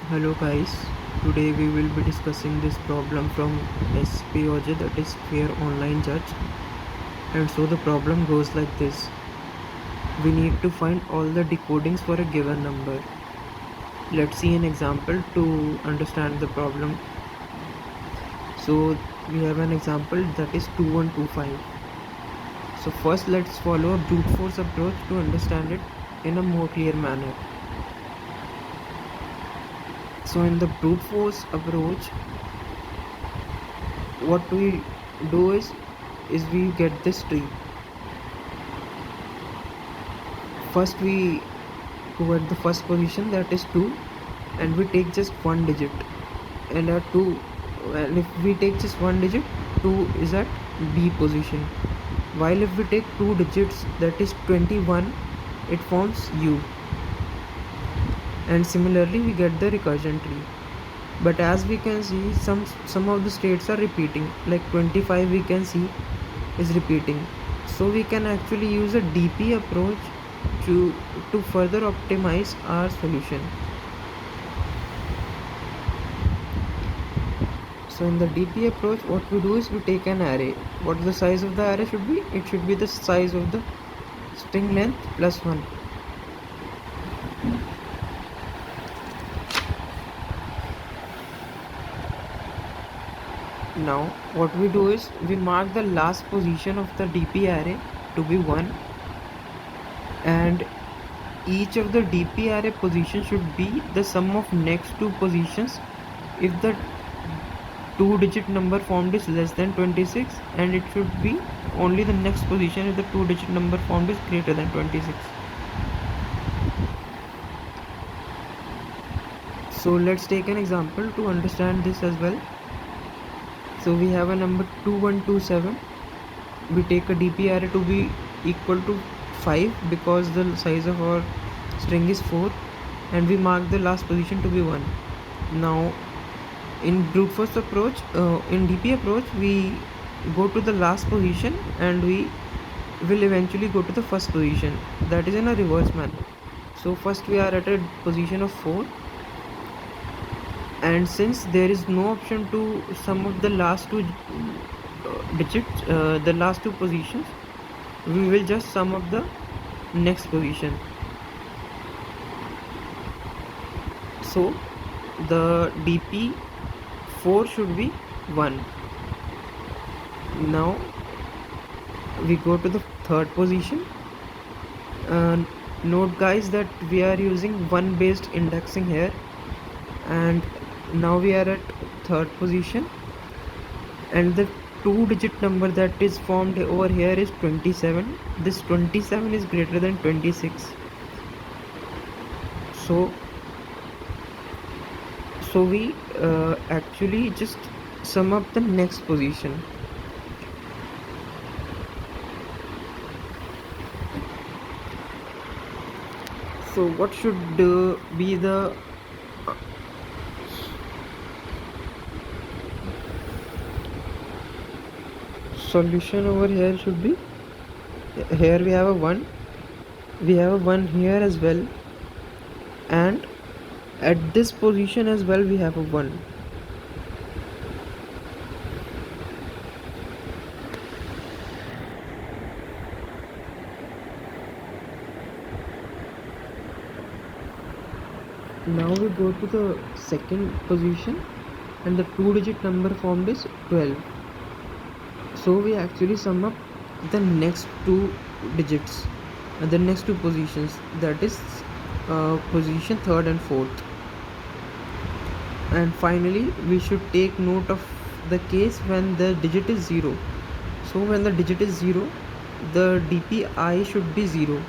Hello guys, today we will be discussing this problem from SPOJ, that is Fair Online Judge. And so the problem goes like this. We need to find all the decodings for a given number. Let's see an example to understand the problem. So we have an example that is 2125. So first let's follow a brute force approach to understand it in a more clear manner. So in the brute force approach, what we do is we get this tree. First we go at the first position, that is 2, and we take just one digit, and at 2, and if we take just one digit, 2 is at B position, while if we take 2 digits, that is 21, it forms U. And similarly we get the recursion tree. But as we can see, some of the states are repeating, like 25 we can see is repeating. So we can actually use a DP approach to further optimize our solution. So in the DP approach, what we do is we take an array. What the size of the array should be? It should be the size of the string length plus 1. Now what we do is we mark the last position of the DP array to be 1, and each of the DP array position should be the sum of next two positions if the 2-digit number formed is less than 26, and it should be only the next position if the 2-digit number formed is greater than 26. So let's take an example to understand this as well. So we have a number 2127. We take a DP array to be equal to 5 because the size of our string is 4, and we mark the last position to be 1. Now in brute force approach, in DP approach, we go to the last position and we will eventually go to the first position, that is in a reverse manner. So first we are at a position of 4, and since there is no option to sum up the last two digits, the last two positions, we will just sum up the next position. So the DP 4 should be 1. Now we go to the third position. Note guys that we are using 1 based indexing here, and now we are at third position, and the 2-digit number that is formed over here is 27. This 27 is greater than 26. So we actually just sum up the next position. So what should be the solution over here should be, here we have a 1, we have a 1 here as well, and at this position as well we have a 1. Now we go to the second position, and the 2-digit number formed is 12. So we actually sum up the next two digits, the next two positions, that is position 3rd and 4th. And finally we should take note of the case when the digit is 0. So when the digit is 0, the DPI should be 0.